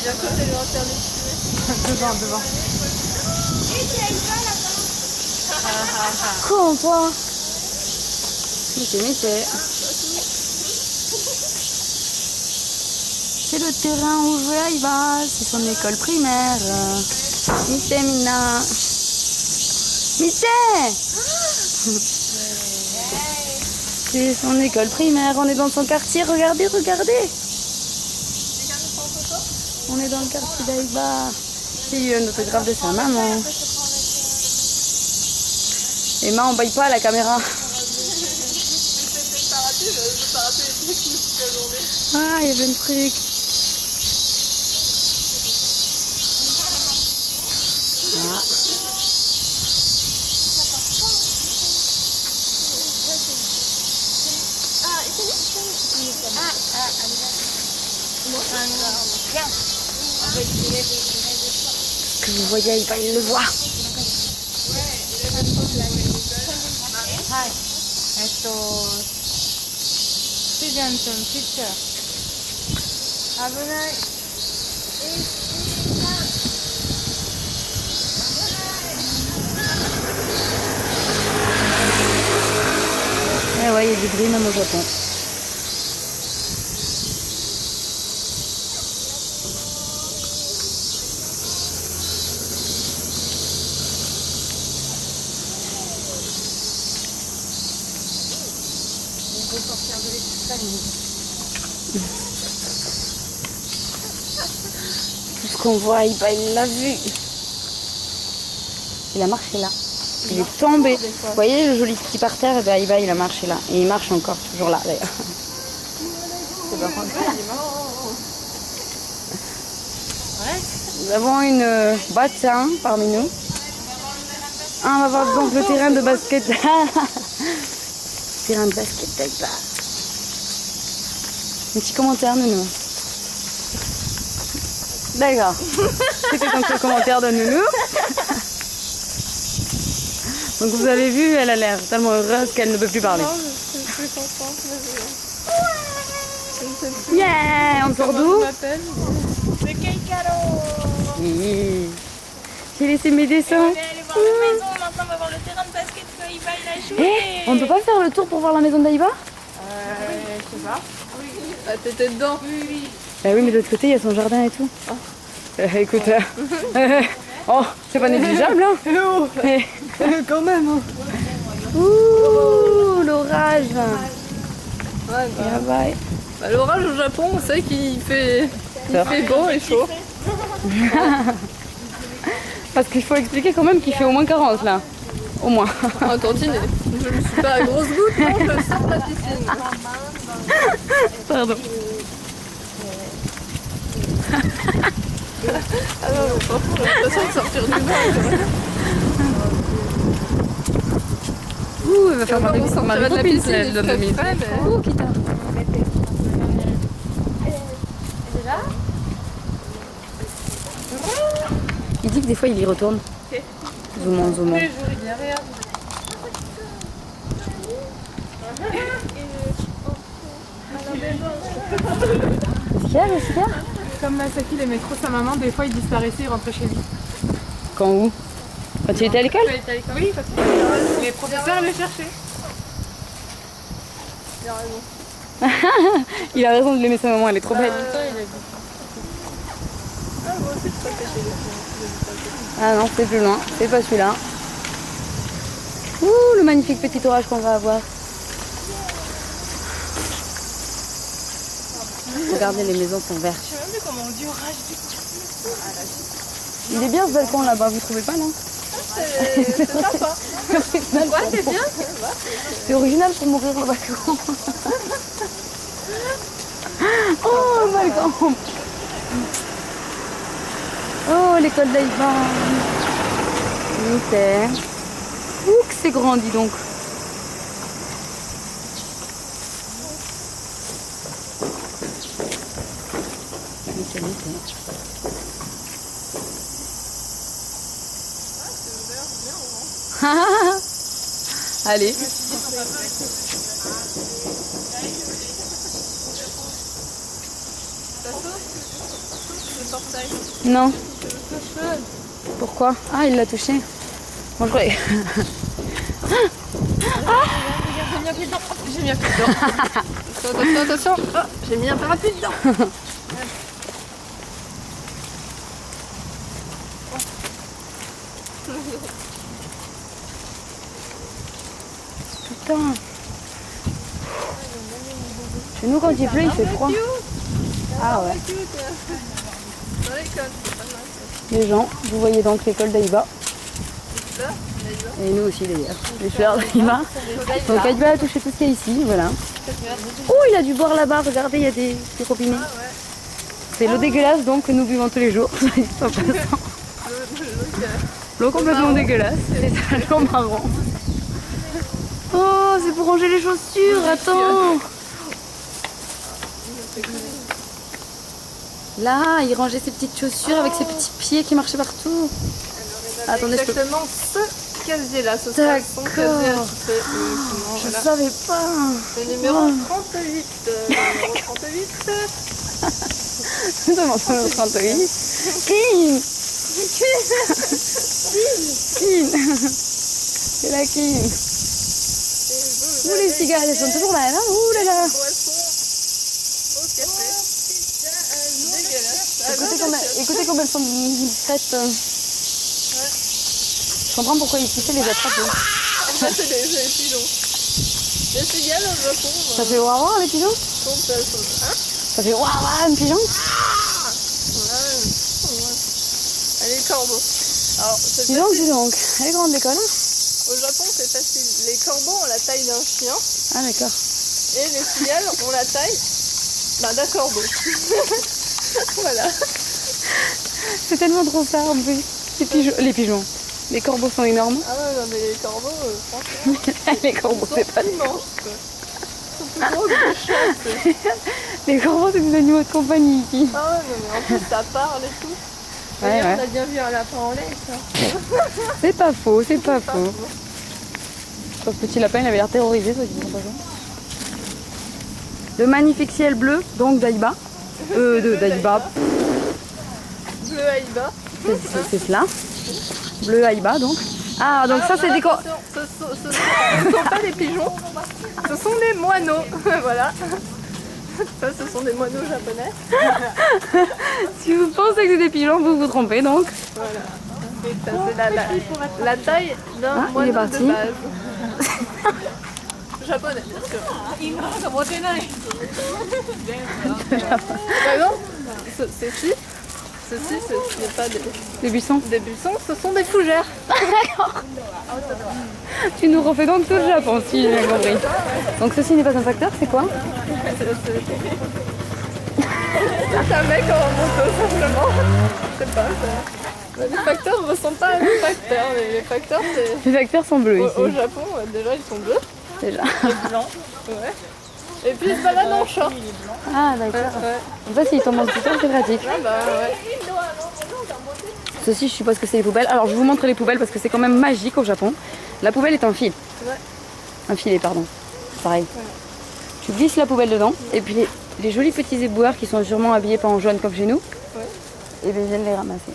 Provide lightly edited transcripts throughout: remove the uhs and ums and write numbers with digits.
bientôt les lanternes tuées. Devant. Con toi. Mais c'est le terrain où il va, c'est son école primaire. Mité Mina. Mité. C'est son école primaire, on est dans son quartier, regardez. On est dans le quartier d'Aïba. Il y a eu un autographe de sa maman. Emma, on baille pas à la caméra. Ah, il y avait un truc. Ah. Que vous voyez, il le voit. Students and teacher. Eh ouais, il y a du bruit même au Japon. On peut sortir de l'extrême. Tout ce qu'on voit, il l'a vu. Il a marché là. Il est tombé. Vous voyez le joli petit parterre, et ben, il a marché là. Et il marche encore, toujours là d'ailleurs. C'est pas Nous avons une bâtin parmi nous. Ah, on va voir donc le terrain de basket. Terrain de basket d'Aïba. Un petit commentaire de nous. D'accord. C'était donc le commentaire de Nounou. Donc vous avez vu, elle a l'air tellement heureuse qu'elle ne peut plus parler. Non, je suis plus contente. Yeah, on sort d'où? C'est Keikaro. Oui. J'ai laissé mes dessins. On est allé voir la maison, maintenant on va voir le terrain de basket qu'Aïba il a joué. Eh, on ne peut pas faire le tour pour voir la maison d'Aïba? Je sais pas. Oui. Ah, t'étais dedans? Oui. Bah oui, mais de l'autre côté, il y a son jardin et tout. Écoute, oh, c'est pas négligeable, hein. Oh, Eh. quand même. Hein. Ouh, l'orage. Ouais, Ah bye. bah, l'orage au Japon, on sait qu'il fait beau et chaud. Parce qu'il faut expliquer quand même qu'il fait au moins 40 là. Au moins. Ah, tantinet. Je ne suis pas à grosse goutte, non, je sors de la piscine. Pardon. Ah non, franchement, j'ai l'impression de sortir du bain. Ouh, elle va faire Quand on sortira de la piscine, la il ferait demi. frais, mais... Ouh, Kita. Il dit que des fois il y retourne. Zoomant. Tous les jours, il vient rien. C'est clair. Comme Masaki, il aimait trop sa maman, des fois il disparaissait, il rentrait chez lui. Quand où? Quand tu étais à l'école? Oui, parce que les professeurs le cherchaient. Il a raison. Il a raison de l'aimer sa maman, elle est trop belle. Ah, moi aussi, je passais chez les filles. Ah non, c'est plus loin, c'est pas celui-là. Ouh, le magnifique petit orage qu'on va avoir. Regardez, les maisons sont vertes. Je sais même plus comment on dit orage du coup. Il est bien ce balcon là-bas, vous trouvez pas, non? C'est sympa. Ouais, c'est bien. C'est original pour mourir le balcon. Oh, le balcon. Oh, l'école d'Aïba. Mystère. Ouh, que c'est grand, dis donc. Allez. portail. Non. Pourquoi? Ah, il l'a touché. Bon, je croyais. J'ai mis un pied dedans. J'ai mis un pied dedans. Attention, attention. Oh, j'ai mis un parapluie dedans. Putain. Chez nous, quand il pleut, il fait froid. Ah ouais. Dans l'école, c'est pas mal. Les gens, vous voyez donc l'école d'Aïba. Là, Et nous aussi d'ailleurs. Les fleurs d'Aïba. Donc Aïba a touché tout ce qu'il y a ici, voilà. Oh, il a dû boire là-bas, regardez, il y a des robinets. C'est l'eau dégueulasse donc que nous buvons tous les jours. En passant. L'eau complètement dégueulasse. C'est l'eau marron. Oh, c'est pour ranger les chaussures, attends. Là, il rangeait ses petites chaussures avec ses petits pieds qui marchaient partout. Attendez, je peux... exactement ce casier-là, ce sera son casier attitré. Je savais pas. Le numéro 38. Numéro 38. Nous avons le 38. Kin. C'est la Kin. Ouh, les cigares, elles sont toujours là, hein. Ouh là là. Boisson au café. Dégueulasse. Écoutez comme elles sont discrètes. Je comprends pourquoi ils kiffaient les attraper. Ça, c'est des pigeons. Les cigales au Japon. Ça fait waouh waouh les pigeons? Hein? Ça fait waouh waouh un pigeon? Ouais. Allez, les corbeaux. Alors, c'est Dis donc, facile. dis donc. Elle est grande l'école, hein? Au Japon, c'est facile. Les corbeaux ont la taille d'un chien Ah d'accord. et les cigales ont la taille d'un corbeau. Voilà. C'est tellement trop ça en plus. Les pigeons. Les corbeaux sont énormes. Ah ouais, non, mais les corbeaux, franchement, Les corbeaux, ils c'est sont pas... immenses, quoi. Ils sont plus gros que des chats, c'est- Les corbeaux, c'est des animaux de compagnie ici. Ah ouais, non, mais en plus, ça parle et tout. Ouais, D'ailleurs, ouais. on a bien vu un lapin en lait, ça. C'est pas faux, c'est pas Pas faux. faux. Ce petit lapin, il avait l'air terrorisé, toi qui comprends pas. Le magnifique ciel bleu, donc d'Aïba. D'Aïba, Bleu Aïba. c'est cela. Bleu Aïba, donc. Ah, donc ça, c'est des... Attention, ce ne sont pas des pigeons, ce sont des moineaux. Voilà. Ça, ce sont des moineaux japonais. Si vous pensez que c'est des pigeons, vous vous trompez, donc. Voilà. Ça, c'est la taille d'un Ah, il est moineau de parti. base. Japonais, bien sûr. Par exemple, ceci, ce n'est pas Les buissons. des buissons, ce sont des fougères. Tu nous refais donc tout le Japon, si j'ai bien compris. Donc ceci n'est pas un facteur, c'est quoi? C'est un mec en moto, simplement. Je sais pas. Les facteurs ne ressemblent pas à des facteurs. Les facteurs, c'est... Les facteurs sont bleus Au ici, Japon, déjà, ils sont bleus déjà. et blancs. Ouais. Et puis, ils se baladent en short. Ah, d'accord. Ouais. En fait, s'ils tombent en scooter, c'est pratique. Ah bah ouais. Ceci, je suppose que c'est les poubelles. Alors, je vous montre les poubelles parce que c'est quand même magique au Japon. La poubelle est un fil. Ouais. Un filet, pardon. Pareil. Tu glisses la poubelle dedans et puis les jolis petits éboueurs qui sont sûrement habillés pas en jaune comme chez nous, Ouais. et bien ils viennent les ramasser.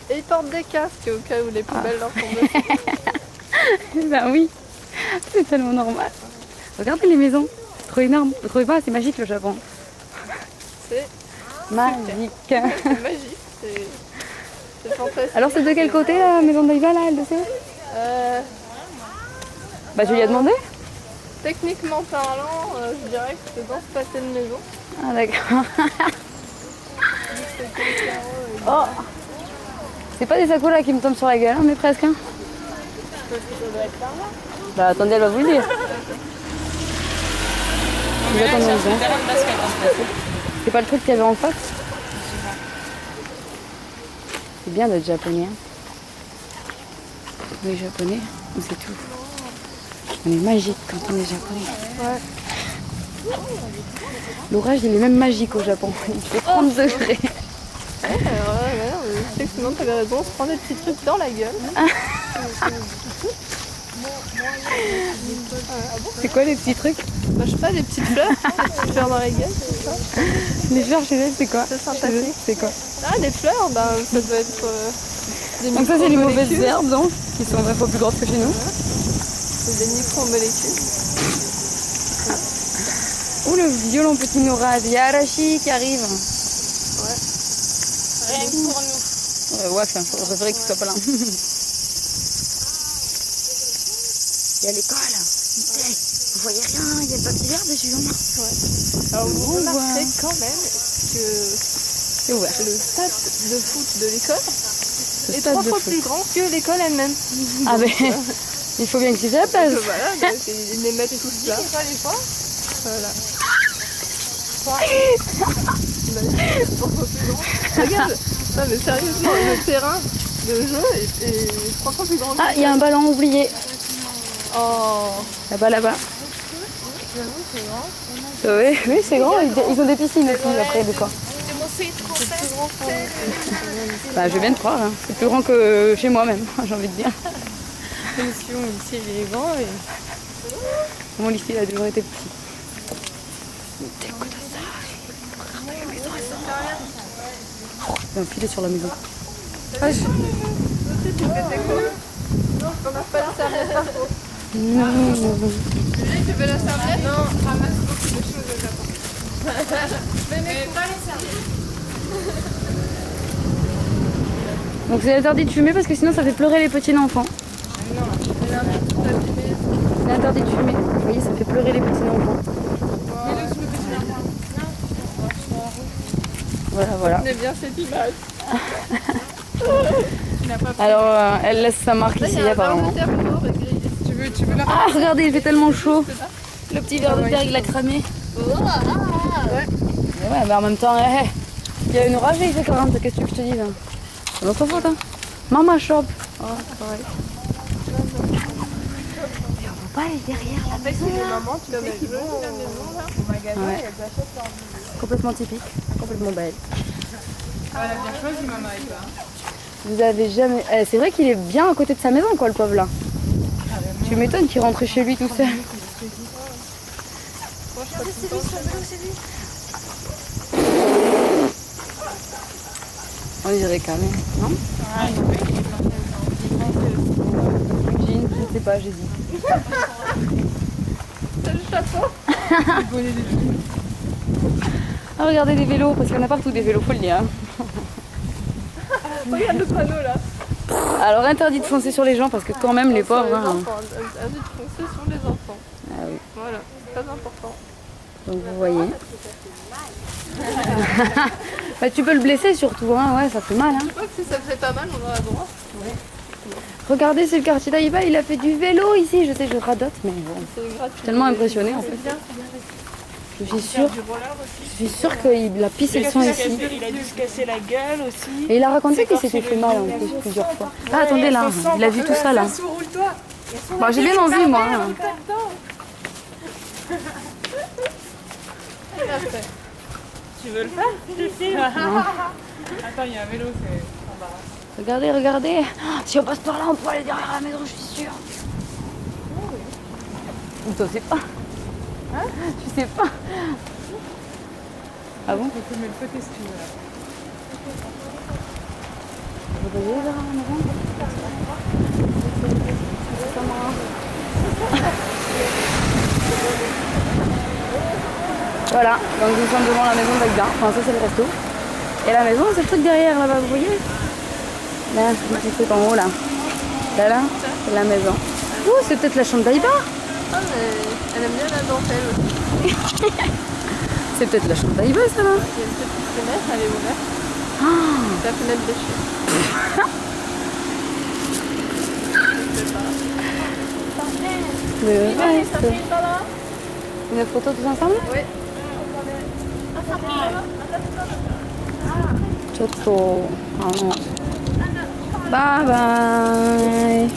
Et ils portent des casques au cas où les poubelles leur tombent dessus. Ben oui, c'est tellement normal. Regardez les maisons, c'est trop énorme. Vous trouvez pas? C'est magique le Japon. C'est Magique. magique, c'est fantastique. Alors c'est de quel côté la maison d'Aïba là, elle le sait? Bah je lui ai demandé. Techniquement parlant, je dirais que c'est dans ce pâté de maison. Ah d'accord. Oh, c'est pas des sakuras qui me tombent sur la gueule, hein, mais presque. Hein. Bah attendez, elle va vous le dire. Vous attendez, hein. C'est pas le truc qu'il y avait en face? C'est bien d'être japonais. Hein. Oui, japonais, on sait tout. On est magique quand on est japonais. Ouais. L'orage, il est même magique au Japon. Il fait 30 degrés. Alors là, effectivement, t'avais raison, on se prend des petits trucs dans la gueule. C'est quoi les petits trucs? Bah, je sais pas, des petites fleurs, des petites fleurs dans les gueules, c'est ça. Les fleurs chez elle, c'est quoi? C'est sympathique. C'est quoi? Ah, les fleurs, bah, ça doit être des Donc ça, c'est les mauvaises micromolécules. herbes, donc, qui sont 20 fois plus grandes que chez nous. C'est des micromolécules. Oh, le violent petit Nora, il y a Arashi qui arrive. Rien que pour nous. Ouais, enfin, je préférais qu'il soit pas là. Il y a l'école. Vous voyez rien, il y a le papier vert dessus. Alors, vous On remarquerez voit. quand même que C'est ouvert. le stade de foot de l'école Le est stade 3 de fois foot. plus grand que l'école elle-même. Ah ben, il faut bien que tu aies la place. Donc, voilà, donc, ils les mettent tous là. Voilà. Regarde, non mais sérieusement, le terrain de jeu est 3 fois plus grand. Ah, il y a un ballon oublié. Oh, Là-bas, là-bas. Oui, oui, c'est grand. Ils ont des piscines aussi, après, des fois. Bah, je viens de croire. Hein. C'est plus grand que chez moi même, j'ai envie de dire. ici il est grand et... Mon lycée, il a toujours été petit. Il est empilé sur la maison. Ah, tu fais des cours. Non, on n'a pas de serviette par contre. Non. Tu veux la serviette? Non, ramasse beaucoup de choses au Japon. Mais pas les serviettes. Donc c'est interdit de fumer parce que sinon ça fait pleurer les petits enfants. C'est interdit de fumer. Vous voyez, ça fait pleurer les petits enfants. Voilà, voilà. On est bien cette image. Alors, elle laisse sa marque Là, il ici y a un verre apparemment. de terre lourd et gris. Tu veux la Ah, regardez, il fait tellement chaud. Le petit verre de terre, il a cramé. Ouais. Mais ouais, mais en même temps, il y a une orage et il fait 40. Qu'est-ce que tu veux que je te dise hein? C'est notre faute, hein. Maman shop. Oh, c'est pareil. Et on va pas aller derrière la maison. Les mamans, tu sais qu'ils vont à la maison là au magasin Ouais. et elles achètent leur vie. Complètement typique, complètement belle. Elle a bien choisi, maman, et pas. Vous avez jamais. C'est vrai qu'il est bien à côté de sa maison, quoi, le pauvre là. Tu m'étonnes qu'il rentre chez lui tout seul. On dirait quand même, non? Jean, je sais pas, j'hésite. C'est le chapeau. Ah, regardez des vélos, parce qu'il y en a partout des vélos, faut le dire. Hein. Regarde le panneau là. Alors interdit de foncer sur les gens, parce que quand même les pauvres. Sur les Hein. enfants. Interdit de foncer sur les enfants. Ah oui. Voilà, c'est très important. Donc vous voyez. Bah, tu peux le blesser surtout, hein. Ouais, ça fait mal. Hein. Je crois que si ça faisait pas mal, on aurait droit. Regardez, c'est le quartier d'Aïba, il a fait du vélo ici. Je sais, je radote, mais bon. C'est gratuit. Je suis tellement impressionnée en fait. Je suis sûre que la piste ils sont ici. Il a dû se casser la gueule aussi. Et il a raconté qu'il s'était fait mal en plus plusieurs fois. Ah attendez là, il a vu tout ça là. Bon, j'ai bien envie moi. Hein. Tu veux le faire? Attends, il y a un vélo, c'est embarrassant. Regardez, regardez. Si on passe par là, on pourra aller derrière la maison, je suis sûre. Ou toi, sais pas. Hein? Tu sais pas. Ah bon? On peut mettre le côté si tu veux là. Vous voyez derrière la maison? Voilà, donc nous sommes devant la maison d'Aïda. Enfin, ça c'est le resto. Et la maison, c'est le truc derrière là-bas, vous voyez? Là, c'est le petit truc en haut là. Là, c'est la maison. Ouh, c'est peut-être la chambre d'Aïda. Ah, mais elle aime bien la dentelle aussi. C'est peut-être la chambre d'Aïda, ça là. Il y a une petite fenêtre, elle est ouverte. Ah, C'est la fenêtre des chiens. le reste. Une photo tous ensemble? Oui. Ciao. Bye bye.